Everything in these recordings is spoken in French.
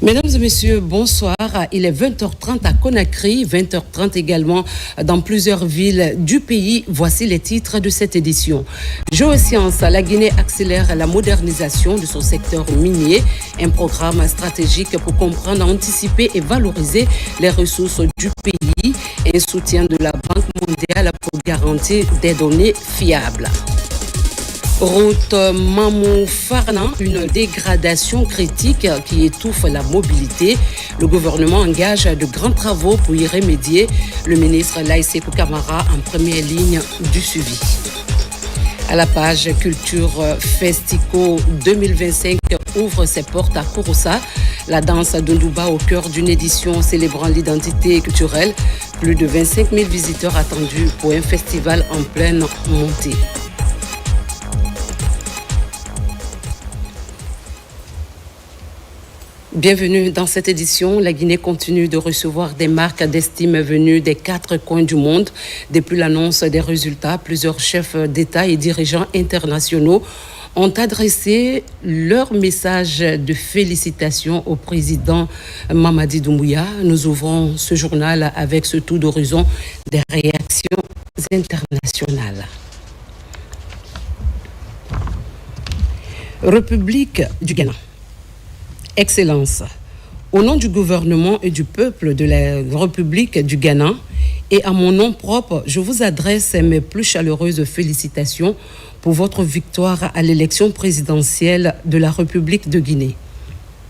Mesdames et messieurs, bonsoir. Il est 20h30 à Conakry, 20h30 également dans plusieurs villes du pays. Voici les titres de cette édition. Géosciences, la Guinée accélère la modernisation de son secteur minier. Un programme stratégique pour comprendre, anticiper et valoriser les ressources du pays. Un soutien de la Banque mondiale pour garantir des données fiables. Route Mamou-Farna, une dégradation critique qui étouffe la mobilité. Le gouvernement engage de grands travaux pour y remédier. Le ministre Laïsékou Camara en première ligne du suivi. À la page Culture Festico 2025 ouvre ses portes à Kouroussa. La danse de Ndouba au cœur d'une édition célébrant l'identité culturelle. Plus de 25 000 visiteurs attendus pour un festival en pleine montée. Bienvenue dans cette édition. La Guinée continue de recevoir des marques d'estime venues des 4 coins du monde. Depuis l'annonce des résultats, plusieurs chefs d'État et dirigeants internationaux ont adressé leur message de félicitations au président Mamadi Doumbouya. Nous ouvrons ce journal avec ce tour d'horizon des réactions internationales. République du Ghana. Excellence, au nom du gouvernement et du peuple de la République du Ghana et à mon nom propre, je vous adresse mes plus chaleureuses félicitations pour votre victoire à l'élection présidentielle de la République de Guinée.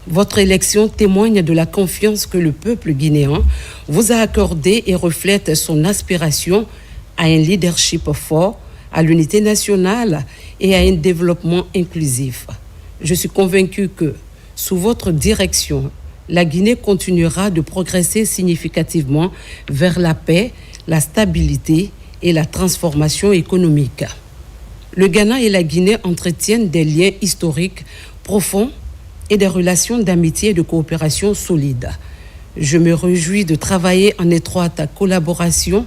Votre élection témoigne de la confiance que le peuple guinéen vous a accordée et reflète son aspiration à un leadership fort, à l'unité nationale et à un développement inclusif. Je suis convaincu que sous votre direction, la Guinée continuera de progresser significativement vers la paix, la stabilité et la transformation économique. Le Ghana et la Guinée entretiennent des liens historiques profonds et des relations d'amitié et de coopération solides. Je me réjouis de travailler en étroite collaboration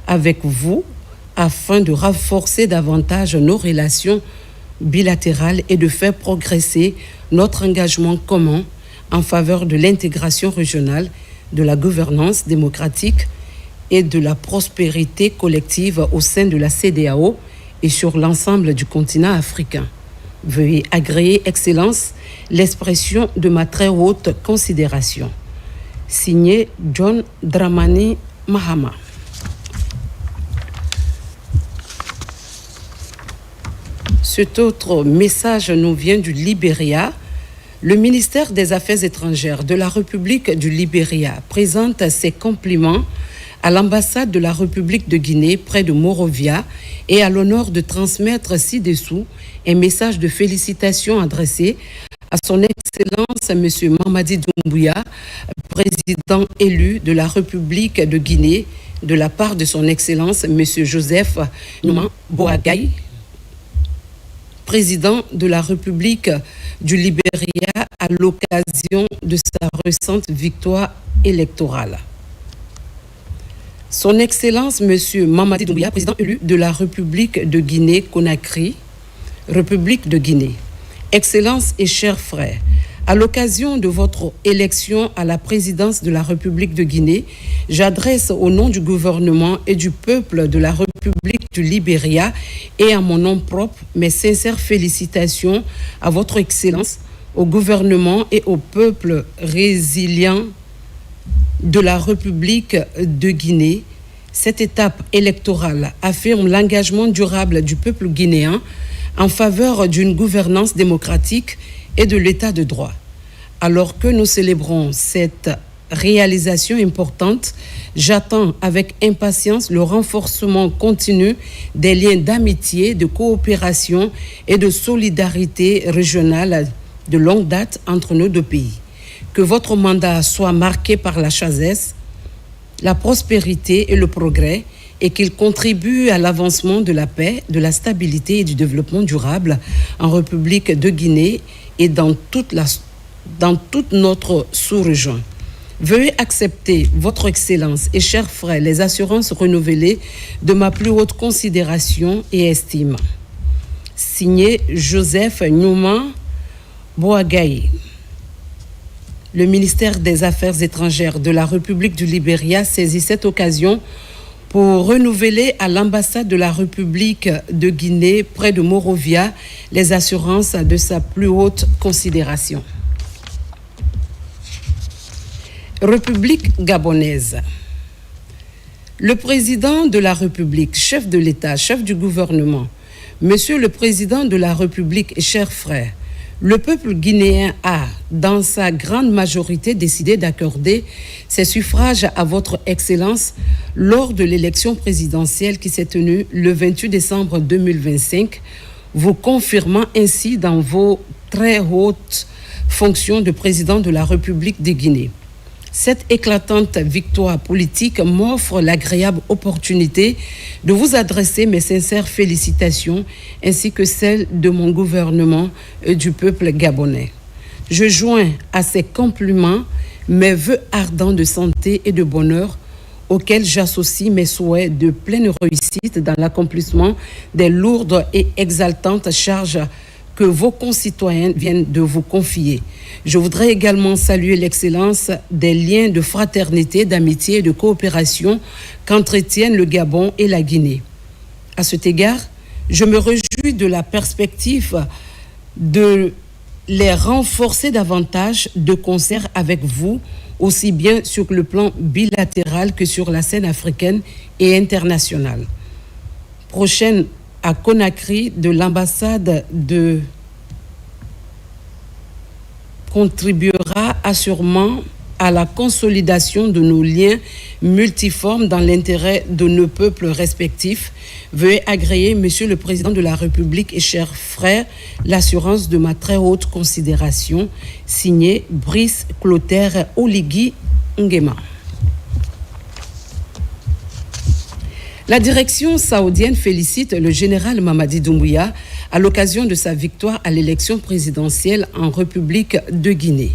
avec vous afin de renforcer davantage nos relations bilatérales et de faire progresser notre engagement commun en faveur de l'intégration régionale, de la gouvernance démocratique et de la prospérité collective au sein de la CEDEAO et sur l'ensemble du continent africain. Veuillez agréer, Excellence, l'expression de ma très haute considération. Signé John Dramani Mahama. Cet autre message nous vient du Libéria. Le ministère des Affaires étrangères de la République du Libéria présente ses compliments à l'ambassade de la République de Guinée près de Monrovia et a l'honneur de transmettre ci-dessous un message de félicitations adressé à son Excellence M. Mamadi Doumbouya, président élu de la République de Guinée, de la part de son Excellence M. Joseph Nouma Boagai, président de la République du Libéria à l'occasion de sa récente victoire électorale. Son Excellence M. Mamadi Doumbouya, président élu de la République de Guinée-Conakry, République de Guinée. Excellence et chers frères, à l'occasion de votre élection à la présidence de la République de Guinée, j'adresse au nom du gouvernement et du peuple de la République du Libéria et à mon nom propre mes sincères félicitations à votre Excellence, au gouvernement et au peuple résilient de la République de Guinée. Cette étape électorale affirme l'engagement durable du peuple guinéen en faveur d'une gouvernance démocratique et de l'état de droit. Alors que nous célébrons cette réalisation importante, j'attends avec impatience le renforcement continu des liens d'amitié, de coopération et de solidarité régionale de longue date entre nos deux pays. Que votre mandat soit marqué par la sagesse, la prospérité et le progrès, et qu'il contribue à l'avancement de la paix, de la stabilité et du développement durable en République de Guinée et dans toute notre sous-région. Veuillez accepter, votre Excellence et chers frères, les assurances renouvelées de ma plus haute considération et estime. Signé Joseph Nouma Boagai. Le ministère des Affaires étrangères de la République du Libéria saisit cette occasion pour renouveler à l'ambassade de la République de Guinée, près de Monrovia, les assurances de sa plus haute considération. République gabonaise. Le président de la République, chef de l'État, chef du gouvernement, Monsieur le Président de la République et chers frères, le peuple guinéen a, dans sa grande majorité, décidé d'accorder ses suffrages à votre Excellence lors de l'élection présidentielle qui s'est tenue le 28 décembre 2025, vous confirmant ainsi dans vos très hautes fonctions de président de la République de Guinée. Cette éclatante victoire politique m'offre l'agréable opportunité de vous adresser mes sincères félicitations ainsi que celles de mon gouvernement et du peuple gabonais. Je joins à ces compliments mes vœux ardents de santé et de bonheur auxquels j'associe mes souhaits de pleine réussite dans l'accomplissement des lourdes et exaltantes charges que vos concitoyens viennent de vous confier. Je voudrais également saluer l'excellence des liens de fraternité, d'amitié et de coopération qu'entretiennent le Gabon et la Guinée. À cet égard, je me réjouis de la perspective de les renforcer davantage de concert avec vous, aussi bien sur le plan bilatéral que sur la scène africaine et internationale. Prochaine à Conakry de l'ambassade contribuera assurément à la consolidation de nos liens multiformes dans l'intérêt de nos peuples respectifs. Veuillez agréer, Monsieur le Président de la République et chers frères, l'assurance de ma très haute considération. Signé Brice Clotaire Oligui Nguema. La direction saoudienne félicite le général Mamadi Doumbouya à l'occasion de sa victoire à l'élection présidentielle en République de Guinée.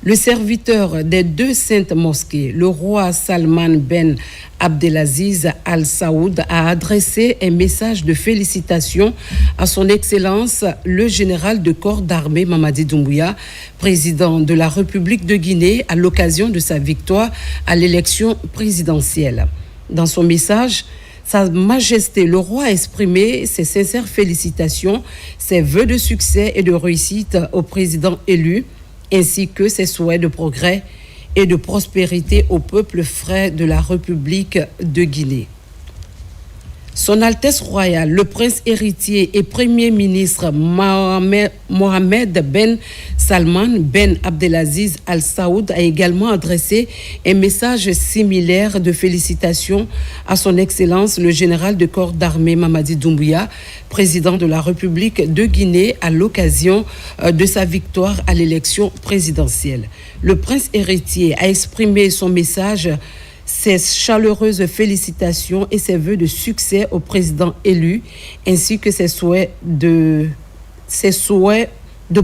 Le serviteur des deux saintes mosquées, le roi Salman Ben Abdelaziz Al Saoud, a adressé un message de félicitations à son Excellence le général de corps d'armée Mamadi Doumbouya, président de la République de Guinée, à l'occasion de sa victoire à l'élection présidentielle. Dans son message, Sa Majesté le Roi a exprimé ses sincères félicitations, ses vœux de succès et de réussite au président élu, ainsi que ses souhaits de progrès et de prospérité au peuple frère de la République de Guinée. Son Altesse royale, le prince héritier et premier ministre Mohamed Ben Salman Ben Abdelaziz Al Saoud a également adressé un message similaire de félicitations à son Excellence le général de corps d'armée Mamadi Doumbouya, président de la République de Guinée, à l'occasion de sa victoire à l'élection présidentielle. Le prince héritier a exprimé son message, ses chaleureuses félicitations et ses vœux de succès au président élu, ainsi que ses souhaits de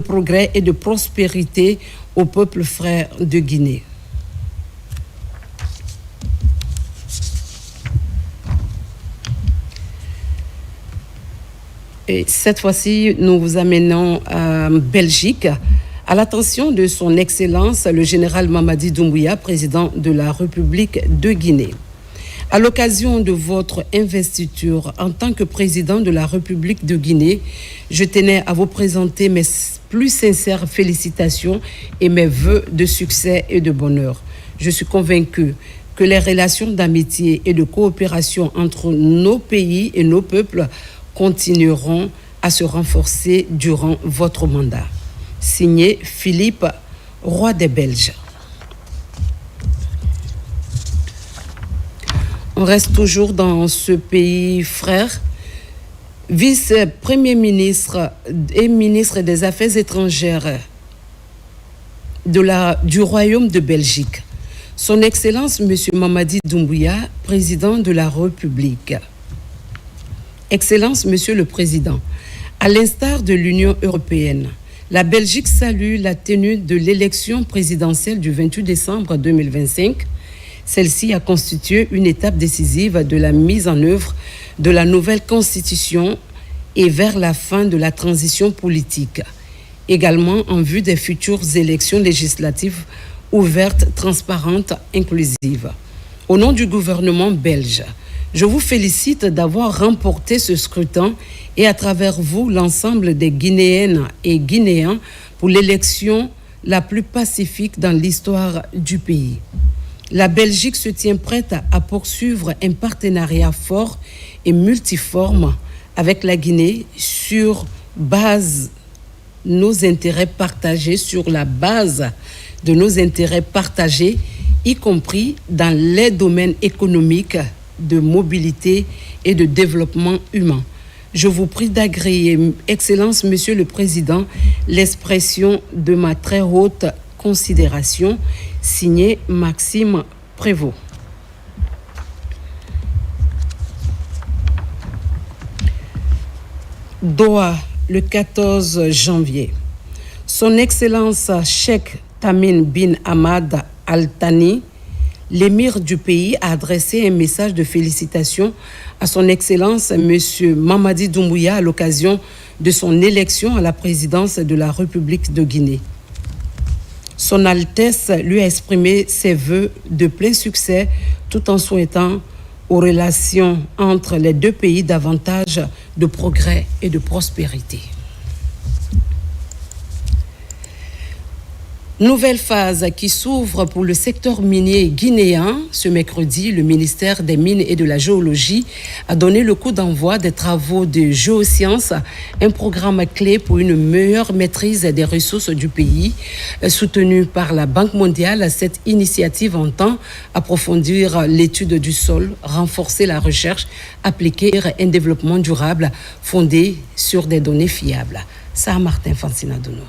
progrès et de prospérité au peuple frère de Guinée. Et cette fois-ci, nous vous amenons à Belgique, à l'attention de son Excellence, le général Mamadi Doumbouya, président de la République de Guinée. À l'occasion de votre investiture en tant que président de la République de Guinée, je tenais à vous présenter mes plus sincères félicitations et mes vœux de succès et de bonheur. Je suis convaincu que les relations d'amitié et de coopération entre nos pays et nos peuples continueront à se renforcer durant votre mandat. Signé Philippe, roi des Belges. On reste toujours dans ce pays frère. Vice-premier ministre et ministre des Affaires étrangères du Royaume de Belgique. Son Excellence, M. Mamadi Doumbouya, président de la République. Excellence, Monsieur le Président, à l'instar de l'Union européenne, la Belgique salue la tenue de l'élection présidentielle du 28 décembre 2025. Celle-ci a constitué une étape décisive de la mise en œuvre de la nouvelle constitution et vers la fin de la transition politique. également en vue des futures élections législatives ouvertes, transparentes, inclusives. Au nom du gouvernement belge, je vous félicite d'avoir remporté ce scrutin et à travers vous l'ensemble des Guinéennes et Guinéens pour l'élection la plus pacifique dans l'histoire du pays. La Belgique se tient prête à poursuivre un partenariat fort et multiforme avec la Guinée sur nos intérêts partagés, sur la base de nos intérêts partagés, y compris dans les domaines économiques, de mobilité et de développement humain. Je vous prie d'agréer, Excellence, Monsieur le Président, l'expression de ma très haute considération, signé Maxime Prévost. Doha, le 14 janvier. Son Excellence Cheikh Tamim bin Hamad Al Thani, l'émir du pays, a adressé un message de félicitations à son Excellence M. Mamadi Doumbouya à l'occasion de son élection à la présidence de la République de Guinée. Son Altesse lui a exprimé ses vœux de plein succès tout en souhaitant aux relations entre les deux pays davantage de progrès et de prospérité. Nouvelle phase qui s'ouvre pour le secteur minier guinéen. Ce mercredi, le ministère des Mines et de la Géologie a donné le coup d'envoi des travaux de géosciences, un programme clé pour une meilleure maîtrise des ressources du pays. Soutenu par la Banque mondiale, cette initiative entend approfondir l'étude du sol, renforcer la recherche, appliquer un développement durable fondé sur des données fiables. Ça, Martin Fansinadono.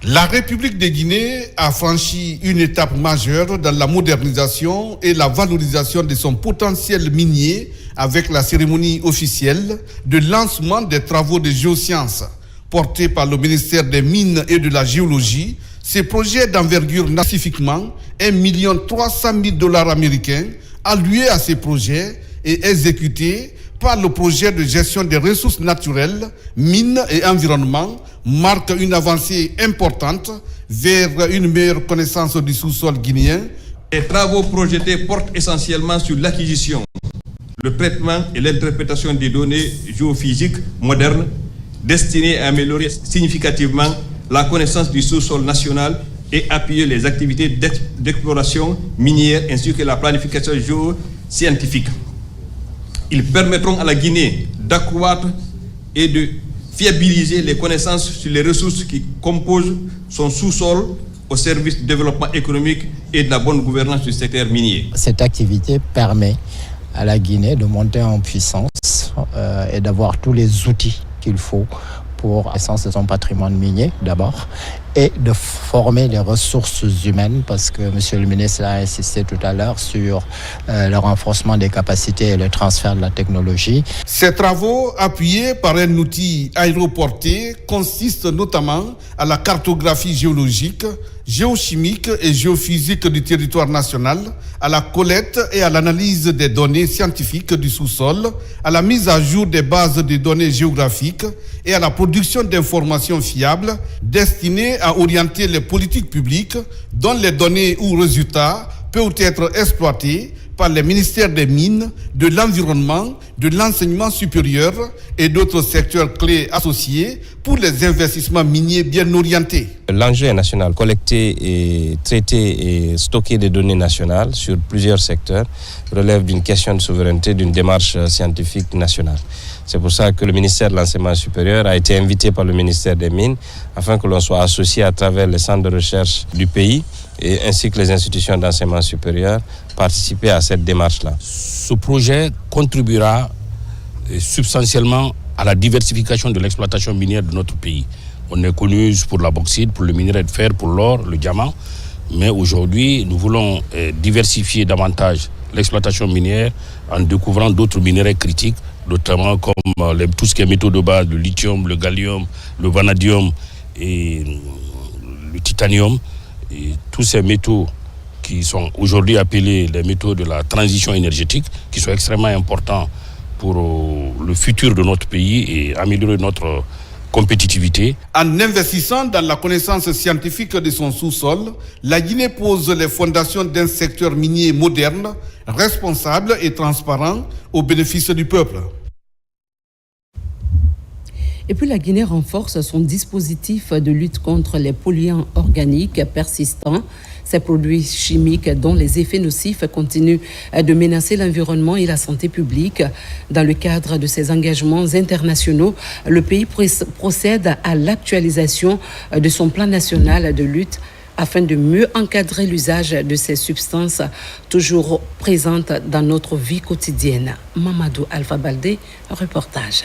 La République de Guinée a franchi une étape majeure dans la modernisation et la valorisation de son potentiel minier avec la cérémonie officielle de lancement des travaux de géosciences portés par le ministère des Mines et de la Géologie. Ces projets d'envergure spécifiquement $1,300,000 américains alloués à ces projets et exécutés par le projet de gestion des ressources naturelles, mines et environnement marque une avancée importante vers une meilleure connaissance du sous-sol guinéen. Les travaux projetés portent essentiellement sur l'acquisition, le traitement et l'interprétation des données géophysiques modernes destinées à améliorer significativement la connaissance du sous-sol national et appuyer les activités d'exploration minière ainsi que la planification géoscientifique. Ils permettront à la Guinée d'accroître et de fiabiliser les connaissances sur les ressources qui composent son sous-sol au service du développement économique et de la bonne gouvernance du secteur minier. Cette activité permet à la Guinée de monter en puissance et d'avoir tous les outils qu'il faut pour l'essence de son patrimoine minier d'abord et de former les ressources humaines parce que M. le ministre a insisté tout à l'heure sur le renforcement des capacités et le transfert de la technologie. Ces travaux, appuyés par un outil aéroporté, consistent notamment à la cartographie géologique, géochimique et géophysique du territoire national, à la collecte et à l'analyse des données scientifiques du sous-sol, à la mise à jour des bases de données géographiques et à la production d'informations fiables destinées à orienter les politiques publiques dont les données ou résultats peuvent être exploités par les ministères des Mines, de l'Environnement, de l'Enseignement supérieur et d'autres secteurs clés associés pour les investissements miniers bien orientés. L'enjeu est national, collecter et traiter et stocker des données nationales sur plusieurs secteurs relève d'une question de souveraineté, d'une démarche scientifique nationale. C'est pour ça que le ministère de l'Enseignement supérieur a été invité par le ministère des Mines afin que l'on soit associé à travers les centres de recherche du pays et ainsi que les institutions d'enseignement supérieur participer à cette démarche-là. Ce projet contribuera substantiellement à la diversification de l'exploitation minière de notre pays. On est connu pour la bauxite, pour le minerai de fer, pour l'or, le diamant, mais aujourd'hui nous voulons diversifier davantage l'exploitation minière en découvrant d'autres minerais critiques, notamment comme tout ce qui est métaux de base, le lithium, le gallium, le vanadium et le titanium. Et tous ces métaux qui sont aujourd'hui appelés les métaux de la transition énergétique, qui sont extrêmement importants pour le futur de notre pays et améliorer notre compétitivité. En investissant dans la connaissance scientifique de son sous-sol, la Guinée pose les fondations d'un secteur minier moderne, responsable et transparent au bénéfice du peuple. Et puis la Guinée renforce son dispositif de lutte contre les polluants organiques persistants, ces produits chimiques dont les effets nocifs continuent de menacer l'environnement et la santé publique. Dans le cadre de ses engagements internationaux, le pays procède à l'actualisation de son plan national de lutte afin de mieux encadrer l'usage de ces substances toujours présentes dans notre vie quotidienne. Mamadou Alpha Baldé, reportage.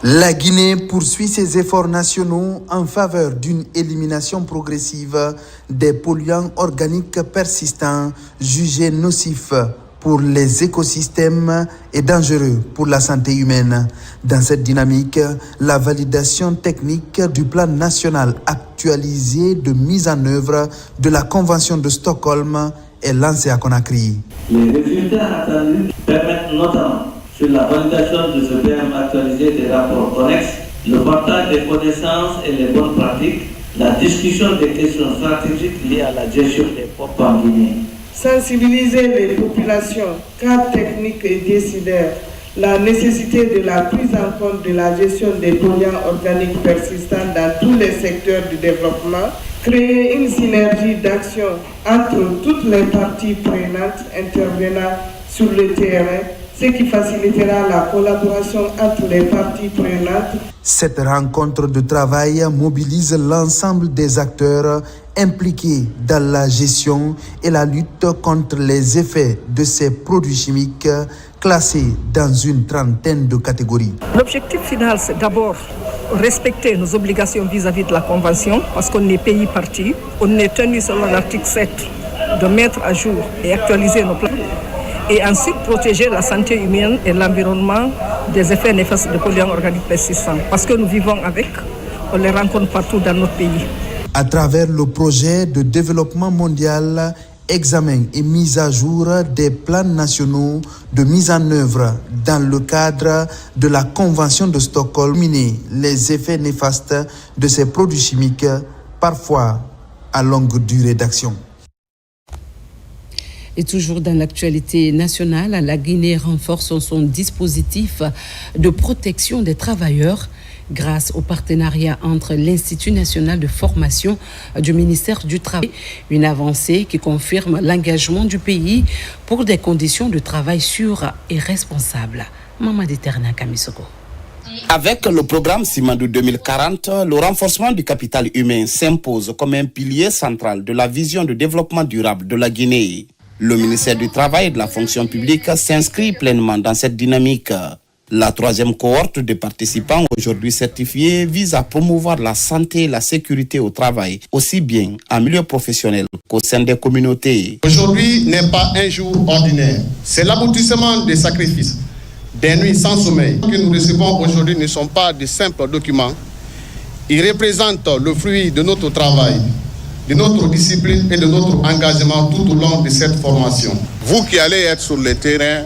La Guinée poursuit ses efforts nationaux en faveur d'une élimination progressive des polluants organiques persistants jugés nocifs pour les écosystèmes et dangereux pour la santé humaine. Dans cette dynamique, la validation technique du plan national actualisé de mise en œuvre de la Convention de Stockholm est lancée à Conakry. Les résultats attendus permettent notamment sur la validation de ce PM actualisé des rapports connexes, le partage des connaissances et les bonnes pratiques, la discussion des questions stratégiques liées à la gestion des ports en Guinée. Sensibiliser les populations, cadres techniques et décideurs, la nécessité de la prise en compte de la gestion des polluants organiques persistants dans tous les secteurs du développement, créer une synergie d'action entre toutes les parties prenantes intervenant sur le terrain, ce qui facilitera la collaboration entre les parties prenantes. Cette rencontre de travail mobilise l'ensemble des acteurs impliqués dans la gestion et la lutte contre les effets de ces produits chimiques classés dans une trentaine de catégories. L'objectif final, c'est d'abord respecter nos obligations vis-à-vis de la Convention, parce qu'on est pays partie. On est tenu selon l'article 7 de mettre à jour et actualiser nos plans. Et ensuite protéger la santé humaine et l'environnement des effets néfastes de polluants organiques persistants. Parce que nous vivons avec, on les rencontre partout dans notre pays. À travers le projet de développement mondial, examen et mise à jour des plans nationaux de mise en œuvre dans le cadre de la Convention de Stockholm, les effets néfastes de ces produits chimiques, parfois à longue durée d'action. Et toujours dans l'actualité nationale, la Guinée renforce son dispositif de protection des travailleurs grâce au partenariat entre l'Institut national de formation du ministère du Travail. Une avancée qui confirme l'engagement du pays pour des conditions de travail sûres et responsables. Mamadi Terna Kamisoko. Avec le programme Simandou 2040, le renforcement du capital humain s'impose comme un pilier central de la vision de développement durable de la Guinée. Le ministère du Travail et de la fonction publique s'inscrit pleinement dans cette dynamique. La troisième cohorte de participants aujourd'hui certifiés vise à promouvoir la santé et la sécurité au travail, aussi bien en milieu professionnel qu'au sein des communautés. Aujourd'hui n'est pas un jour ordinaire. C'est l'aboutissement des sacrifices, des nuits sans sommeil que nous recevons aujourd'hui ne sont pas de simples documents. Ils représentent le fruit de notre travail, de notre discipline et de notre engagement tout au long de cette formation. Vous qui allez être sur le terrain,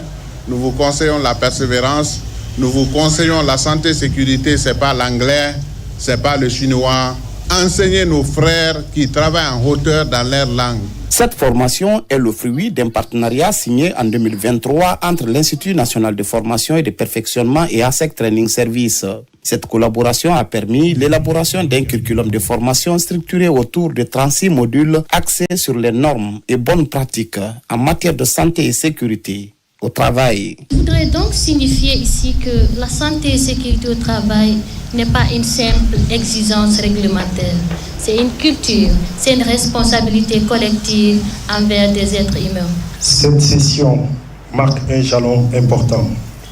nous vous conseillons la persévérance, nous vous conseillons la santé et sécurité, c'est pas l'anglais, c'est pas le chinois. Enseignez nos frères qui travaillent en hauteur dans leur langue. Cette formation est le fruit d'un partenariat signé en 2023 entre l'Institut national de formation et de perfectionnement et ASEC Training Service. Cette collaboration a permis l'élaboration d'un curriculum de formation structuré autour de 36 modules axés sur les normes et bonnes pratiques en matière de santé et sécurité au travail. Je voudrais donc signifier ici que la santé et sécurité au travail n'est pas une simple exigence réglementaire. C'est une culture, c'est une responsabilité collective envers des êtres humains. Cette session marque un jalon important.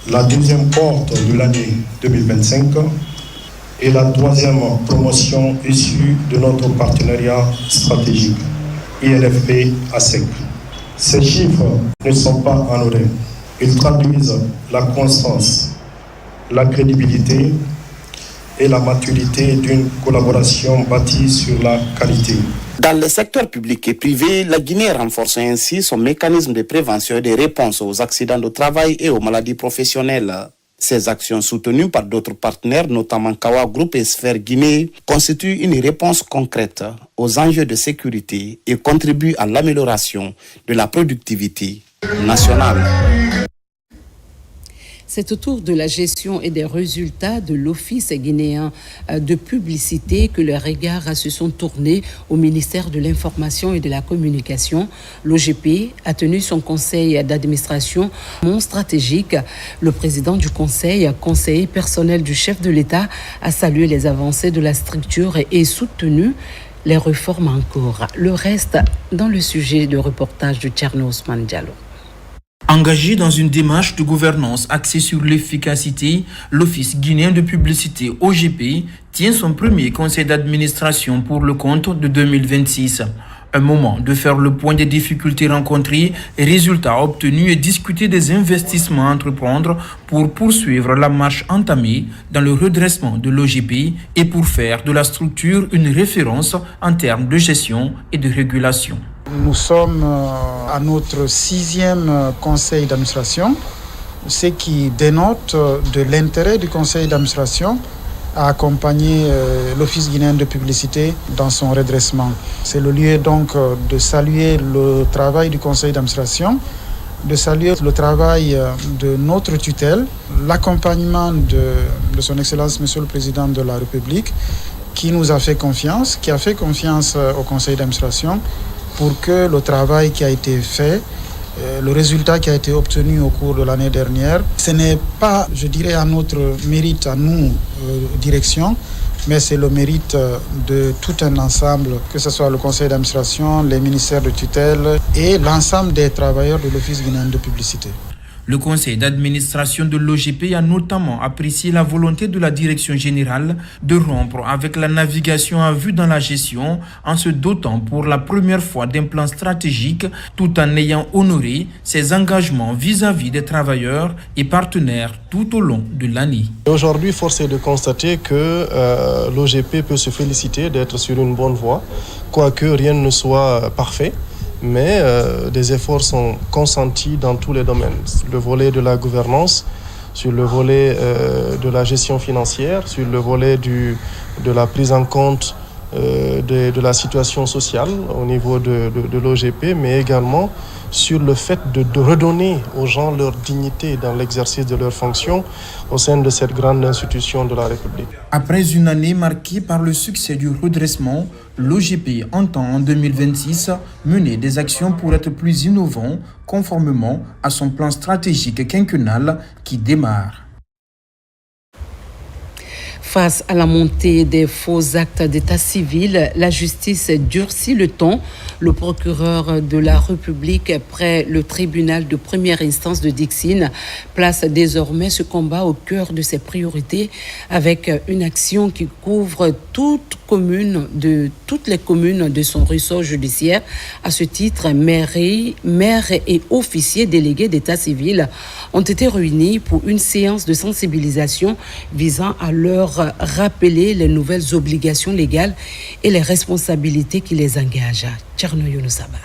La deuxième porte de l'année 2025 et la troisième promotion issue de notre partenariat stratégique INFP-ASEC. Ces chiffres ne sont pas anodins. Ils traduisent la constance, la crédibilité et la maturité d'une collaboration bâtie sur la qualité. Dans le secteur public et privé, la Guinée renforce ainsi son mécanisme de prévention et de réponse aux accidents de travail et aux maladies professionnelles. Ces actions soutenues par d'autres partenaires, notamment Kawa Group et Sphère Guinée, constituent une réponse concrète aux enjeux de sécurité et contribuent à l'amélioration de la productivité nationale. C'est autour de la gestion et des résultats de l'Office guinéen de publicité que les regards se sont tournés au ministère de l'Information et de la Communication. L'OGP a tenu son conseil d'administration non stratégique. Le président du conseil, conseiller personnel du chef de l'État, a salué les avancées de la structure et soutenu les réformes en cours. Le reste dans le sujet de reportage de Thierno Ousmane Diallo. Engagé dans une démarche de gouvernance axée sur l'efficacité, l'Office guinéen de publicité OGP tient son premier conseil d'administration pour le compte de 2026. Un moment de faire le point des difficultés rencontrées, résultats obtenus et discuter des investissements à entreprendre pour poursuivre la marche entamée dans le redressement de l'OGP et pour faire de la structure une référence en termes de gestion et de régulation. Nous sommes à notre 6e conseil d'administration, ce qui dénote de l'intérêt du conseil d'administration à accompagner l'Office guinéen de publicité dans son redressement. C'est le lieu donc de saluer le travail du conseil d'administration, de saluer le travail de notre tutelle, l'accompagnement de son Excellence Monsieur le Président de la République, qui nous a fait confiance, qui a fait confiance au conseil d'administration pour que le travail qui a été fait, le résultat qui a été obtenu au cours de l'année dernière, ce n'est pas, je dirais, à notre mérite, à nous, direction, mais c'est le mérite de tout un ensemble, que ce soit le conseil d'administration, les ministères de tutelle et l'ensemble des travailleurs de l'Office guinéen de publicité. Le conseil d'administration de l'OGP a notamment apprécié la volonté de la direction générale de rompre avec la navigation à vue dans la gestion en se dotant pour la première fois d'un plan stratégique tout en ayant honoré ses engagements vis-à-vis des travailleurs et partenaires tout au long de l'année. Aujourd'hui, force est de constater que l'OGP peut se féliciter d'être sur une bonne voie, quoique rien ne soit parfait. Mais des efforts sont consentis dans tous les domaines. Sur le volet de la gouvernance, sur le volet de la gestion financière, sur le volet de la prise en compte de la situation sociale au niveau de l'OGP, mais également sur le fait de redonner aux gens leur dignité dans l'exercice de leurs fonctions au sein de cette grande institution de la République. Après une année marquée par le succès du redressement, l'OGP entend en 2026 mener des actions pour être plus innovant conformément à son plan stratégique quinquennal qui démarre. Face à la montée des faux actes d'état civil, la justice durcit le ton. Le procureur de la République, près le tribunal de première instance de Dixine, place désormais ce combat au cœur de ses priorités avec une action qui couvre toutes les communes de son ressort judiciaire. À ce titre, maires et officiers délégués d'état civil ont été réunis pour une séance de sensibilisation visant à leur rappeler les nouvelles obligations légales et les responsabilités qui les engagent. Thierno Younoussaba.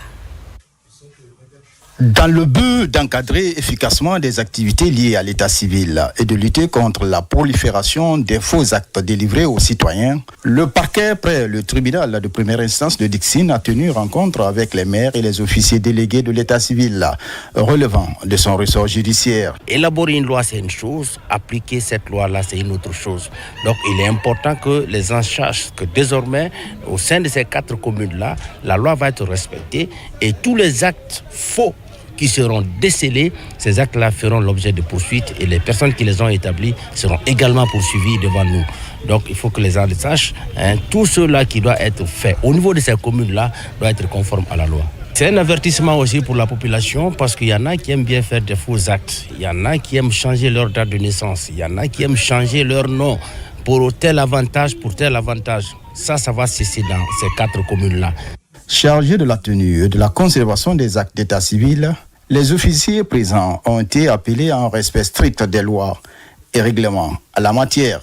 Dans le but d'encadrer efficacement des activités liées à l'état civil et de lutter contre la prolifération des faux actes délivrés aux citoyens, le parquet près le tribunal de première instance de Dixine a tenu rencontre avec les maires et les officiers délégués de l'état civil relevant de son ressort judiciaire. Élaborer une loi, c'est une chose, appliquer cette loi-là, c'est une autre chose. Donc il est important que les gens sachent que désormais, au sein de ces 4 communes-là, la loi va être respectée et tous les actes faux qui seront décelés, ces actes-là feront l'objet de poursuites et les personnes qui les ont établis seront également poursuivies devant nous. Donc il faut que les gens le sachent, tout cela qui doit être fait au niveau de ces communes-là doit être conforme à la loi. C'est un avertissement aussi pour la population parce qu'il y en a qui aiment bien faire des faux actes, il y en a qui aiment changer leur date de naissance, il y en a qui aiment changer leur nom pour tel avantage, pour tel avantage. Ça va cesser dans ces 4 communes-là. Chargés de la tenue et de la conservation des actes d'état civil, les officiers présents ont été appelés à un respect strict des lois et règlements à la matière.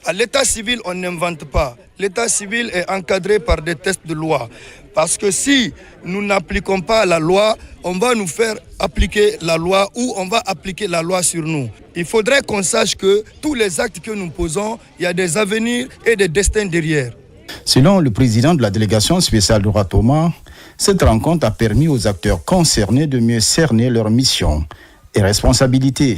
À l'état civil, on n'invente pas. L'état civil est encadré par des textes de loi. Parce que si nous n'appliquons pas la loi, on va nous faire appliquer la loi ou on va appliquer la loi sur nous. Il faudrait qu'on sache que tous les actes que nous posons, il y a des avenirs et des destins derrière. Selon le président de la délégation spéciale de Thomas, cette rencontre a permis aux acteurs concernés de mieux cerner leurs missions et responsabilités.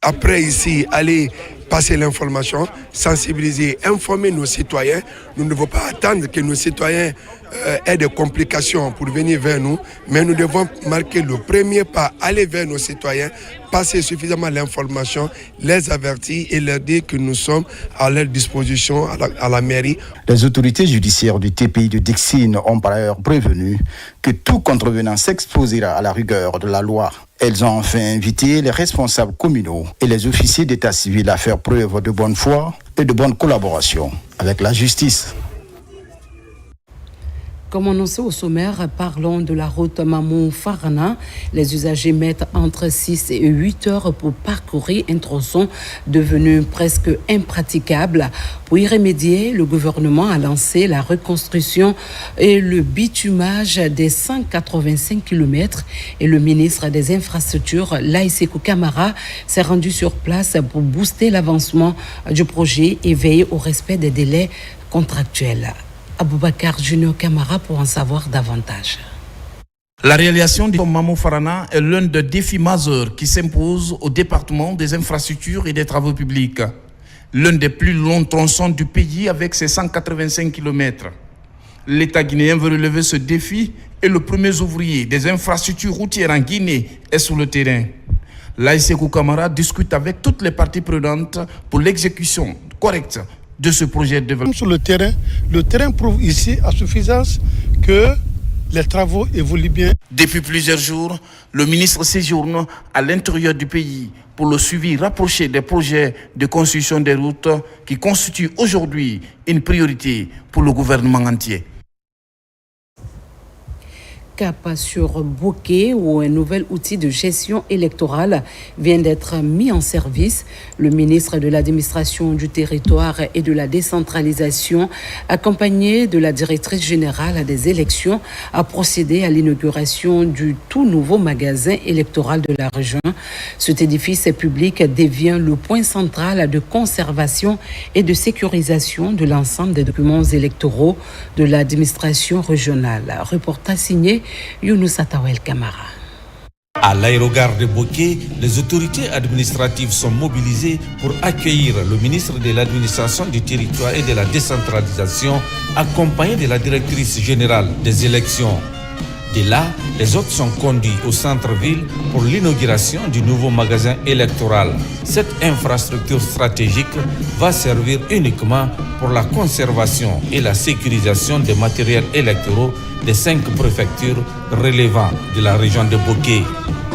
Après ici, aller passer l'information, sensibiliser, informer nos citoyens. Nous ne devons pas attendre que nos citoyens aient des complications pour venir vers nous, mais nous devons marquer le premier pas, aller vers nos citoyens, passer suffisamment l'information, les avertir et leur dire que nous sommes à leur disposition à la mairie. Les autorités judiciaires du TPI de Dixine ont par ailleurs prévenu que tout contrevenant s'exposera à la rigueur de la loi. Elles ont enfin invité les responsables communaux et les officiers d'état civil à faire preuve de bonne foi et de bonne collaboration avec la justice. Comme annoncé au sommaire, parlons de la route Mamou-Farana. Les usagers mettent entre 6 et 8 heures pour parcourir un tronçon devenu presque impraticable. Pour y remédier, le gouvernement a lancé la reconstruction et le bitumage des 185 km. Et le ministre des Infrastructures, Laïsekou Camara, s'est rendu sur place pour booster l'avancement du projet et veiller au respect des délais contractuels. Aboubacar Junior Camara pour en savoir davantage. La réalisation du Mamou Farana est l'un des défis majeurs qui s'impose au département des infrastructures et des travaux publics. L'un des plus longs tronçons du pays avec ses 185 km. L'État guinéen veut relever ce défi et le premier ouvrier des infrastructures routières en Guinée est sur le terrain. Laïsekou Camara discute avec toutes les parties prenantes pour l'exécution correcte de ce projet de développement. Sur le terrain prouve ici à suffisance que les travaux évoluent bien. Depuis plusieurs jours, le ministre séjourne à l'intérieur du pays pour le suivi rapproché des projets de construction des routes qui constituent aujourd'hui une priorité pour le gouvernement entier. Cap sur Bouquet, où un nouvel outil de gestion électorale vient d'être mis en service. Le ministre de l'administration du territoire et de la décentralisation, accompagné de la directrice générale des élections, a procédé à l'inauguration du tout nouveau magasin électoral de la région. Cet édifice public devient le point central de conservation et de sécurisation de l'ensemble des documents électoraux de l'administration régionale. Reportage signé Younous Atawel Kamara. À l'aérogare de Bouquet, les autorités administratives sont mobilisées pour accueillir le ministre de l'administration du territoire et de la décentralisation, accompagné de la directrice générale des élections. De là, les autres sont conduits au centre-ville pour l'inauguration du nouveau magasin électoral. Cette infrastructure stratégique va servir uniquement pour la conservation et la sécurisation des matériels électoraux des 5 préfectures relevant de la région de Bouquet.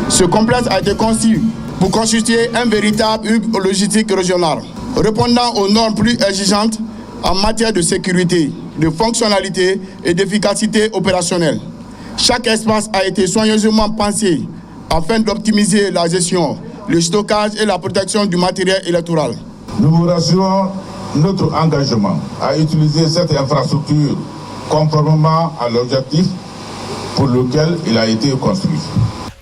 Ce complexe a été conçu pour constituer un véritable hub logistique régional, répondant aux normes plus exigeantes en matière de sécurité, de fonctionnalité et d'efficacité opérationnelle. Chaque espace a été soigneusement pensé afin d'optimiser la gestion, le stockage et la protection du matériel électoral. Nous vous rassurons notre engagement à utiliser cette infrastructure conformément à l'objectif pour lequel il a été construit.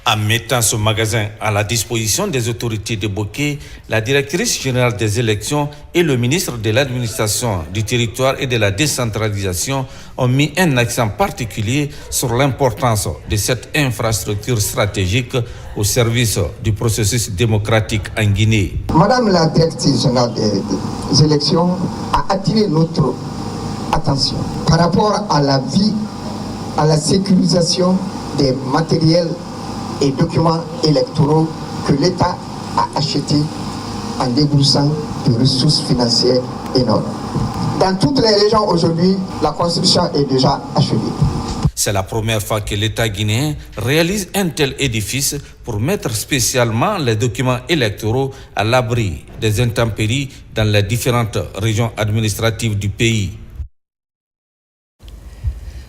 En mettant ce magasin à la disposition des autorités de Bouquet, la directrice générale des élections et le ministre de l'administration du territoire et de la décentralisation ont mis un accent particulier sur l'importance de cette infrastructure stratégique au service du processus démocratique en Guinée. Madame la directrice générale des élections a attiré notre attention par rapport à la vie, à la sécurisation des matériels et documents électoraux que l'État a achetés en déboursant de ressources financières énormes. Dans toutes les régions aujourd'hui, la construction est déjà achevée. C'est la première fois que l'État guinéen réalise un tel édifice pour mettre spécialement les documents électoraux à l'abri des intempéries dans les différentes régions administratives du pays.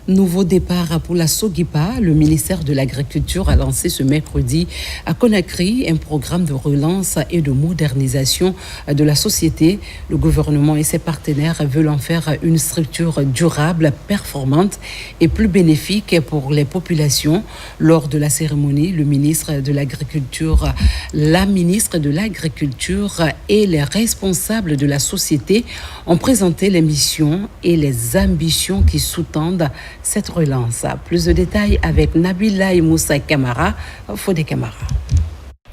Nouveau départ pour la Sogipa. Le ministère de l'Agriculture a lancé ce mercredi à Conakry un programme de relance et de modernisation de la société. Le gouvernement et ses partenaires veulent en faire une structure durable, performante et plus bénéfique pour les populations. Lors de la cérémonie, le ministre de l'Agriculture, la ministre de l'Agriculture et les responsables de la société ont présenté les missions et les ambitions qui sous-tendent cette relance. Plus de détails avec Nabila Moussa Kamara, Fodé Kamara.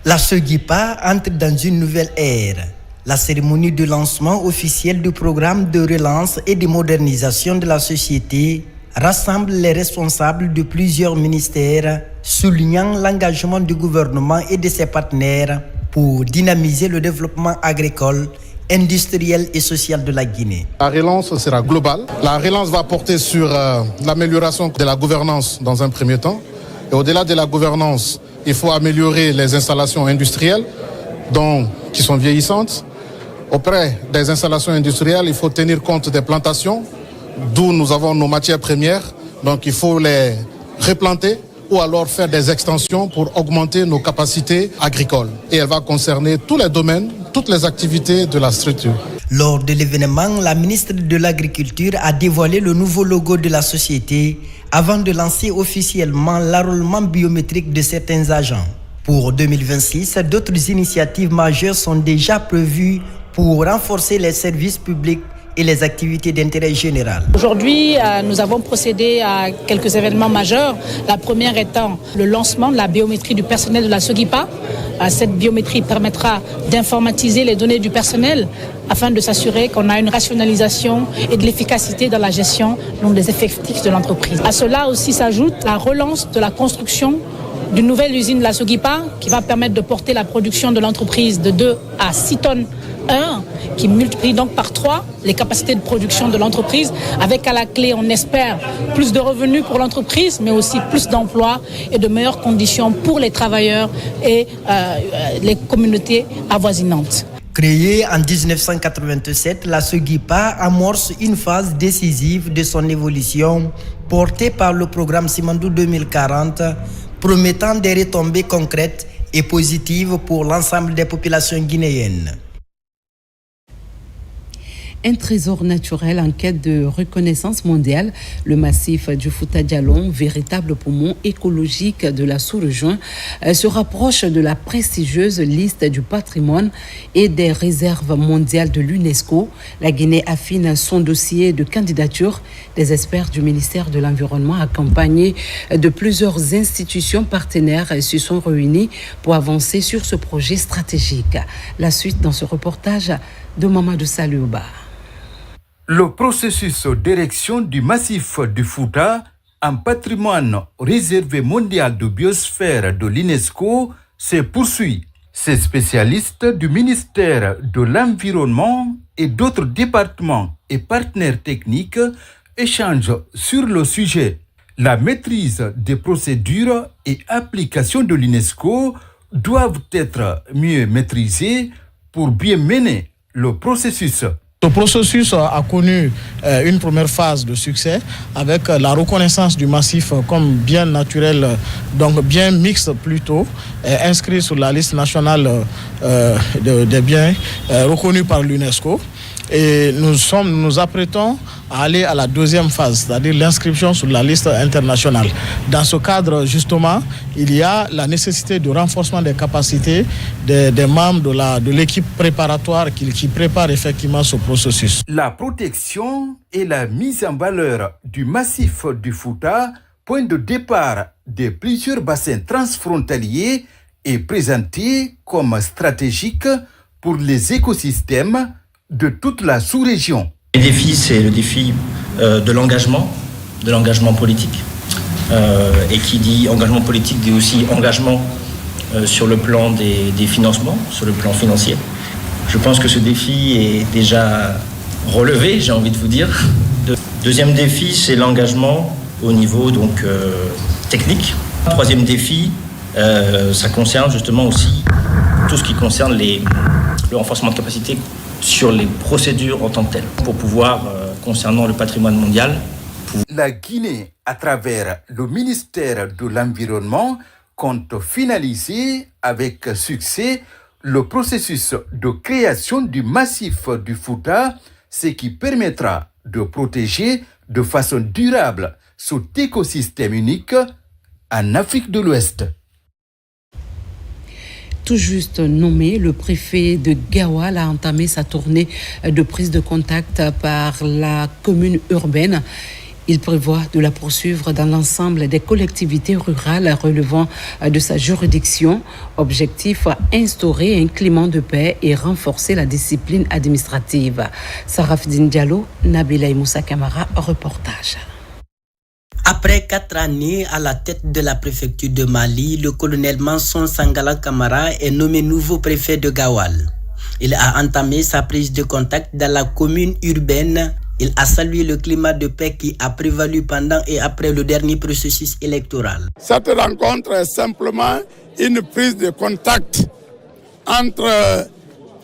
La Sogipa entre dans une nouvelle ère. La cérémonie de lancement officiel du programme de relance et de modernisation de la société rassemble les responsables de plusieurs ministères, soulignant l'engagement du gouvernement et de ses partenaires pour dynamiser le développement agricole, industriel et social de la Guinée. La relance sera globale. La relance va porter sur l'amélioration de la gouvernance dans un premier temps. Et au-delà de la gouvernance, il faut améliorer les installations industrielles qui sont vieillissantes. Auprès des installations industrielles, il faut tenir compte des plantations, d'où nous avons nos matières premières. Donc il faut les replanter ou alors faire des extensions pour augmenter nos capacités agricoles. Et elle va concerner tous les domaines, toutes les activités de la structure. Lors de l'événement, la ministre de l'Agriculture a dévoilé le nouveau logo de la société avant de lancer officiellement l'enrôlement biométrique de certains agents. Pour 2026, d'autres initiatives majeures sont déjà prévues pour renforcer les services publics et les activités d'intérêt général. Aujourd'hui, nous avons procédé à quelques événements majeurs. La première étant le lancement de la biométrie du personnel de la Sogipa. Cette biométrie permettra d'informatiser les données du personnel afin de s'assurer qu'on a une rationalisation et de l'efficacité dans la gestion des effectifs de l'entreprise. À cela aussi s'ajoute la relance de la construction d'une nouvelle usine de la Sogipa qui va permettre de porter la production de l'entreprise de 2 à 6 tonnes qui multiplie donc par 3 les capacités de production de l'entreprise, avec à la clé, on espère, plus de revenus pour l'entreprise, mais aussi plus d'emplois et de meilleures conditions pour les travailleurs et les communautés avoisinantes. Créée en 1987, la Sogipa amorce une phase décisive de son évolution, portée par le programme Simandou 2040, promettant des retombées concrètes et positives pour l'ensemble des populations guinéennes. Un trésor naturel en quête de reconnaissance mondiale, le massif du Fouta Djallon, véritable poumon écologique de la sous-région, se rapproche de la prestigieuse liste du patrimoine et des réserves mondiales de l'UNESCO. La Guinée affine son dossier de candidature. Des experts du ministère de l'Environnement, accompagnés de plusieurs institutions partenaires, se sont réunis pour avancer sur ce projet stratégique. La suite dans ce reportage de Mamadou Salouba. Le processus d'érection du massif du Fouta en patrimoine réservé mondial de biosphère de l'UNESCO se poursuit. Ces spécialistes du ministère de l'Environnement et d'autres départements et partenaires techniques échangent sur le sujet. La maîtrise des procédures et applications de l'UNESCO doivent être mieux maîtrisées pour bien mener le processus. Ce processus a connu une première phase de succès avec la reconnaissance du massif comme bien naturel, donc bien mixte plutôt, inscrit sur la liste nationale des biens reconnus par l'UNESCO. Et nous nous apprêtons à aller à la deuxième phase, c'est-à-dire l'inscription sur la liste internationale. Dans ce cadre, justement, il y a la nécessité de renforcement des capacités des membres de l'équipe préparatoire qui prépare effectivement ce processus. La protection et la mise en valeur du massif du Fouta, point de départ de plusieurs bassins transfrontaliers, est présentée comme stratégique pour les écosystèmes de toute la sous-région. Le défi, c'est le défi de l'engagement politique. Et qui dit engagement politique dit aussi engagement sur le plan des financements, sur le plan financier. Je pense que ce défi est déjà relevé, j'ai envie de vous dire. Deuxième défi, c'est l'engagement au niveau donc technique. Troisième défi, ça concerne justement aussi tout ce qui concerne le renforcement de capacité sur les procédures en tant que telles, pour pouvoir, concernant le patrimoine mondial, La Guinée, à travers le ministère de l'Environnement, compte finaliser avec succès le processus de création du massif du Fouta, ce qui permettra de protéger de façon durable cet écosystème unique en Afrique de l'Ouest. Tout juste nommé, le préfet de Gawal a entamé sa tournée de prise de contact par la commune urbaine. Il prévoit de la poursuivre dans l'ensemble des collectivités rurales relevant de sa juridiction. Objectif, instaurer un climat de paix et renforcer la discipline administrative. Sarafdine Diallo, Nabila Moussa Kamara, reportage. Après 4 années à la tête de la préfecture de Mali, le colonel Manson Sangala Kamara est nommé nouveau préfet de Gawal. Il a entamé sa prise de contact dans la commune urbaine. Il a salué le climat de paix qui a prévalu pendant et après le dernier processus électoral. Cette rencontre est simplement une prise de contact entre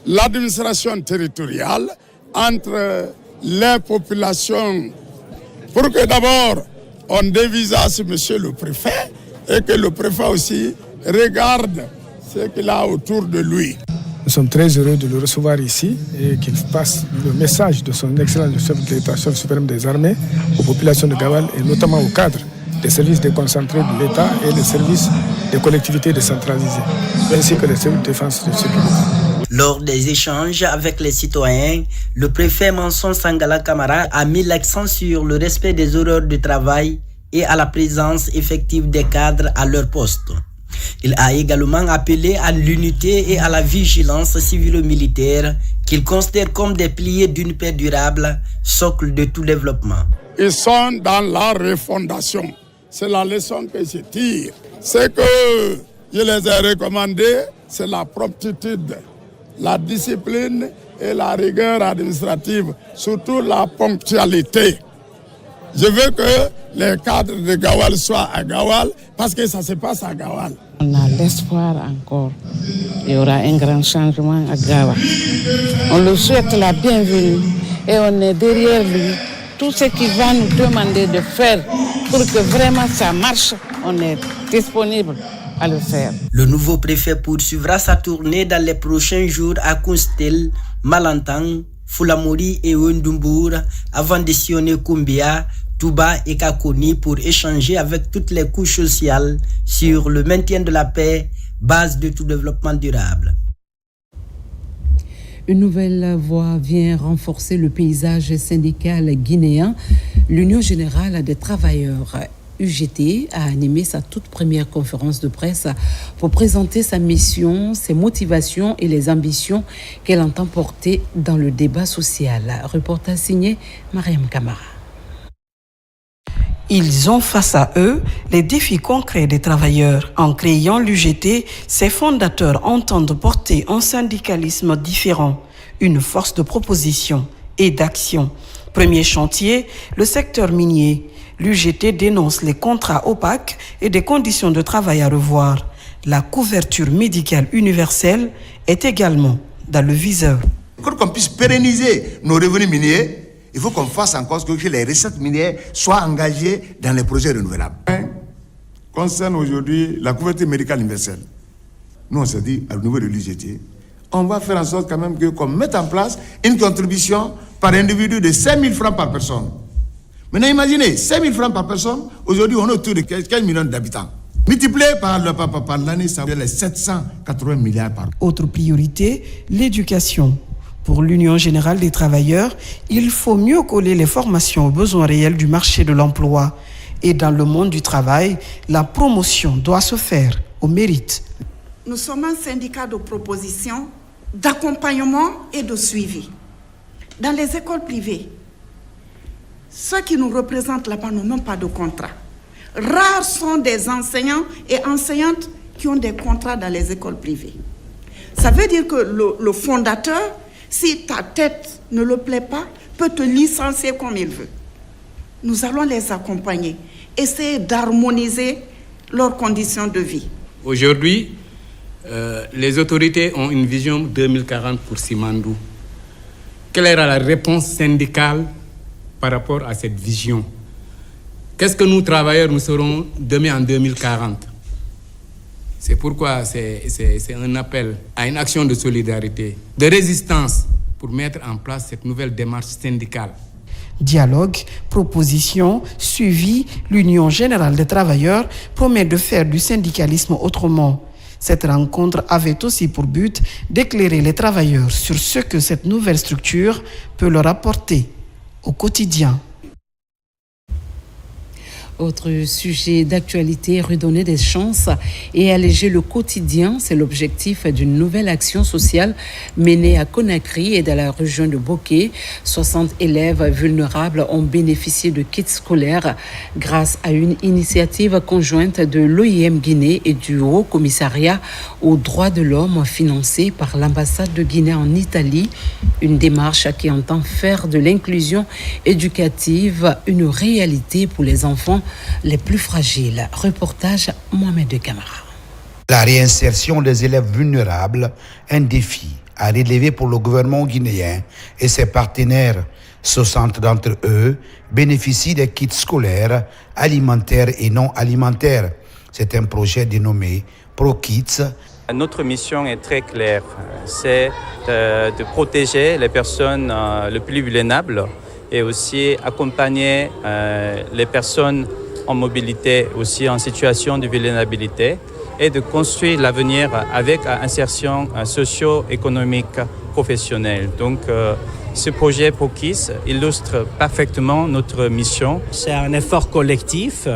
l'administration territoriale, entre les populations, pour que d'abord on dévisage monsieur le préfet et que le préfet aussi regarde ce qu'il a autour de lui. Nous sommes très heureux de le recevoir ici et qu'il passe le message de son excellence, le chef de l'État, chef suprême des armées, aux populations de Gawal et notamment aux cadres des services déconcentrés de l'État et les services des collectivités décentralisées, ainsi que les services de défense et de sécurité. Lors des échanges avec les citoyens, le préfet Manson Sangala Kamara a mis l'accent sur le respect des horaires de travail et à la présence effective des cadres à leur poste. Il a également appelé à l'unité et à la vigilance civilo-militaire qu'il considère comme des piliers d'une paix durable, socle de tout développement. Ils sont dans la refondation. C'est la leçon que je tire. Ce que je les ai recommandés, c'est la promptitude, la discipline et la rigueur administrative, surtout la ponctualité. Je veux que les cadres de Gawal soient à Gawal parce que ça se passe à Gawal. On a l'espoir encore. Il y aura un grand changement à Gawal. On le souhaite la bienvenue et on est derrière lui. Tout ce qu'il va nous demander de faire pour que vraiment ça marche, on est disponible à le faire. Le nouveau préfet poursuivra sa tournée dans les prochains jours à Koustel, Malantang, Fulamori et Wendumbour avant de sillonner Koumbia, Touba et Kakoni pour échanger avec toutes les couches sociales sur le maintien de la paix, base de tout développement durable. Une nouvelle voie vient renforcer le paysage syndical guinéen. L'Union générale des travailleurs UGT a animé sa toute première conférence de presse pour présenter sa mission, ses motivations et les ambitions qu'elle entend porter dans le débat social. Reportage signé Mariam Kamara. Ils ont face à eux les défis concrets des travailleurs. En créant l'UGT, ses fondateurs entendent porter un syndicalisme différent, une force de proposition et d'action. Premier chantier, le secteur minier. L'UGT dénonce les contrats opaques et des conditions de travail à revoir. La couverture médicale universelle est également dans le viseur. Pour qu'on puisse pérenniser nos revenus miniers, il faut qu'on fasse en sorte que les recettes minières soient engagées dans les projets renouvelables. Concerne aujourd'hui la couverture médicale universelle. Nous, on s'est dit, au niveau de l'UGT, on va faire en sorte quand même qu'on mette en place une contribution par individu de 5 000 francs par personne. Maintenant, imaginez, 5 000 francs par personne, aujourd'hui, on est autour de 15 millions d'habitants. Multiplié par l'année, ça veut dire les 780 milliards par an. Autre priorité, l'éducation. Pour l'Union générale des travailleurs, il faut mieux coller les formations aux besoins réels du marché de l'emploi. Et dans le monde du travail, la promotion doit se faire au mérite. Nous sommes un syndicat de proposition, d'accompagnement et de suivi. Dans les écoles privées, ceux qui nous représentent là-bas n'ont même pas de contrat. Rares sont des enseignants et enseignantes qui ont des contrats dans les écoles privées. Ça veut dire que le fondateur, si ta tête ne le plaît pas, peut te licencier comme il veut. Nous allons les accompagner, essayer d'harmoniser leurs conditions de vie. Aujourd'hui, les autorités ont une vision 2040 pour Simandou. Quelle era la réponse syndicale par rapport à cette vision? Qu'est-ce que nous, travailleurs, nous serons demain en 2040? C'est pourquoi c'est un appel à une action de solidarité, de résistance pour mettre en place cette nouvelle démarche syndicale. Dialogue, proposition, suivi, l'Union générale des travailleurs promet de faire du syndicalisme autrement. Cette rencontre avait aussi pour but d'éclairer les travailleurs sur ce que cette nouvelle structure peut leur apporter au quotidien. Autre sujet d'actualité, redonner des chances et alléger le quotidien, c'est l'objectif d'une nouvelle action sociale menée à Conakry et dans la région de Bokeh. 60 élèves vulnérables ont bénéficié de kits scolaires grâce à une initiative conjointe de l'OIM Guinée et du Haut Commissariat aux droits de l'homme financée par l'ambassade de Guinée en Italie. Une démarche qui entend faire de l'inclusion éducative une réalité pour les enfants les plus fragiles. Reportage Mohamed Camara. La réinsertion des élèves vulnérables, un défi à relever pour le gouvernement guinéen et ses partenaires. 60 d'entre eux bénéficient des kits scolaires, alimentaires et non alimentaires. C'est un projet dénommé ProKids. Notre mission est très claire, c'est de protéger les personnes les plus vulnérables et aussi accompagner les personnes en mobilité, aussi en situation de vulnérabilité, et de construire l'avenir avec insertion socio-économique professionnelle. Donc ce projet ProKids illustre parfaitement notre mission. C'est un effort collectif,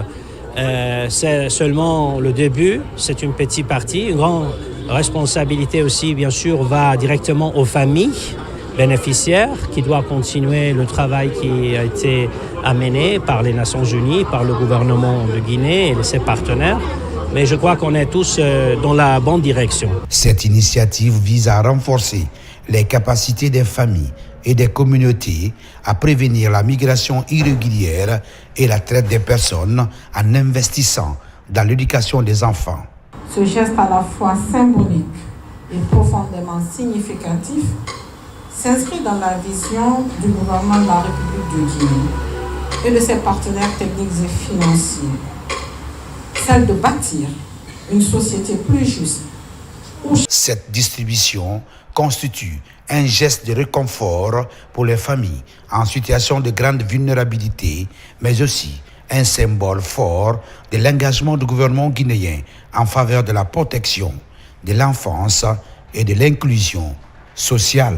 c'est seulement le début, c'est une petite partie. Une grande responsabilité aussi, bien sûr, va directement aux familles bénéficiaires qui doivent continuer le travail qui a été amené par les Nations Unies, par le gouvernement de Guinée et ses partenaires. Mais je crois qu'on est tous dans la bonne direction. Cette initiative vise à renforcer les capacités des familles et des communautés à prévenir la migration irrégulière et la traite des personnes en investissant dans l'éducation des enfants. Ce geste à la fois symbolique et profondément significatif s'inscrit dans la vision du gouvernement de la République de Guinée et de ses partenaires techniques et financiers, celle de bâtir une société plus juste. Cette distribution constitue un geste de réconfort pour les familles en situation de grande vulnérabilité, mais aussi un symbole fort de l'engagement du gouvernement guinéen en faveur de la protection de l'enfance et de l'inclusion sociale.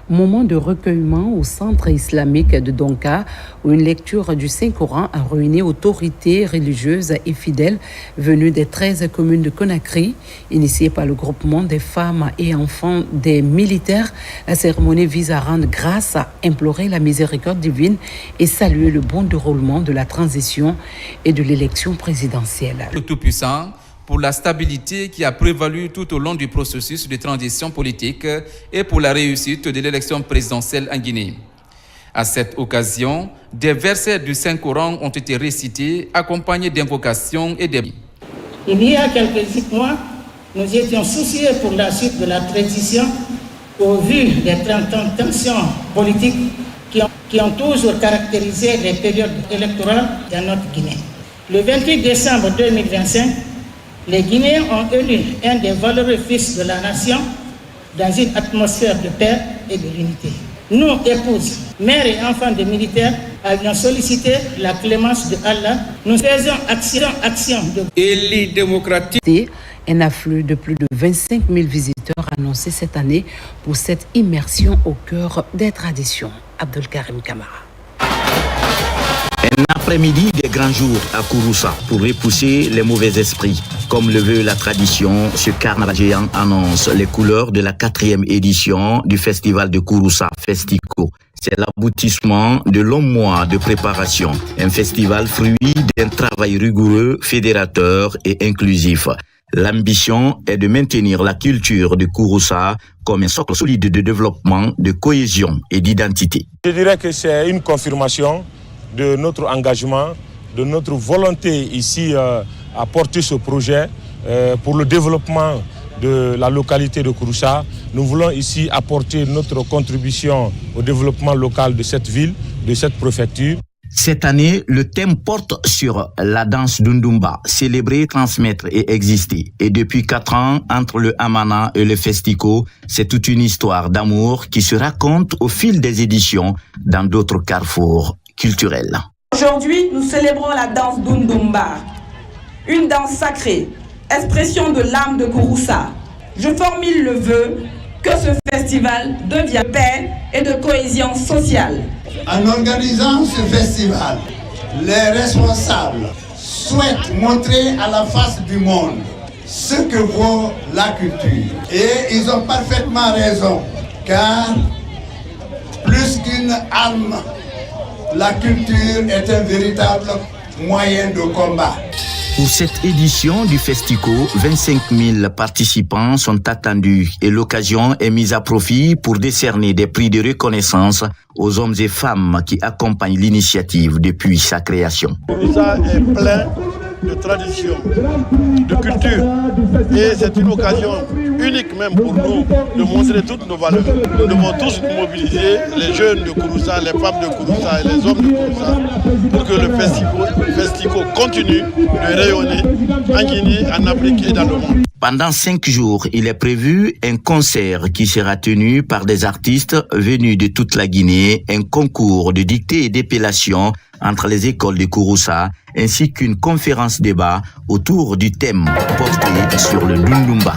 Moment de recueillement au centre islamique de Donka, où une lecture du Saint-Coran a réuni autorités religieuses et fidèles venus des 13 communes de Conakry. Initiée par le groupement des femmes et enfants des militaires, la cérémonie vise à rendre grâce, à implorer la miséricorde divine et saluer le bon déroulement de la transition et de l'élection présidentielle. Le Tout-Puissant, pour la stabilité qui a prévalu tout au long du processus de transition politique et pour la réussite de l'élection présidentielle en Guinée. À cette occasion, des versets du Saint-Coran ont été récités, accompagnés d'invocations et de... Il y a quelques mois, nous étions soucieux pour la suite de la transition au vu des 30 ans de tensions politiques qui ont toujours caractérisé les périodes électorales dans notre Guinée. Le 28 décembre 2025, les Guinéens ont élu un des valeureux fils de la nation dans une atmosphère de paix et de l'unité. Nous, épouses, mères et enfants de militaires, avions sollicité la clémence de Allah. Nous faisons action de élite démocratique. Un afflux de plus de 25 000 visiteurs annoncé cette année pour cette immersion au cœur des traditions. Abdelkarim Kamara. Un après-midi des grands jours à Kouroussa pour repousser les mauvais esprits. Comme le veut la tradition, ce carnaval géant annonce les couleurs de la 4e édition du festival de Kouroussa, Festico. C'est l'aboutissement de longs mois de préparation. Un festival fruit d'un travail rigoureux, fédérateur et inclusif. L'ambition est de maintenir la culture de Kouroussa comme un socle solide de développement, de cohésion et d'identité. Je dirais que c'est une confirmation de notre engagement, de notre volonté ici à porter ce projet pour le développement de la localité de Kouroussa. Nous voulons ici apporter notre contribution au développement local de cette ville, de cette préfecture. Cette année, le thème porte sur la danse Dundumba, célébrer, transmettre et exister. Et depuis 4 ans, entre le Amana et le Festico, c'est toute une histoire d'amour qui se raconte au fil des éditions dans d'autres carrefours culturels. Aujourd'hui, nous célébrons la danse Dundumba, une danse sacrée, expression de l'âme de Kouroussa. Je formule le vœu que ce festival devienne paix et de cohésion sociale. En organisant ce festival, les responsables souhaitent montrer à la face du monde ce que vaut la culture. Et ils ont parfaitement raison, car plus qu'une arme, la culture est un véritable moyen de combat. Pour cette édition du Festico, 25 000 participants sont attendus et l'occasion est mise à profit pour décerner des prix de reconnaissance aux hommes et femmes qui accompagnent l'initiative depuis sa création. Kouroussa est plein de tradition, de culture et c'est une occasion unique même pour nous de montrer toutes nos valeurs. Nous devons tous nous mobiliser, les jeunes de Kouroussa, les femmes de Kouroussa et les hommes de Kouroussa pour que le Festico continue de rayonner en Guinée, en Afrique et dans le monde. Pendant 5 jours, il est prévu un concert qui sera tenu par des artistes venus de toute la Guinée, un concours de dictée et d'épellation entre les écoles de Kouroussa, ainsi qu'une conférence débat autour du thème porté sur le Dundumba.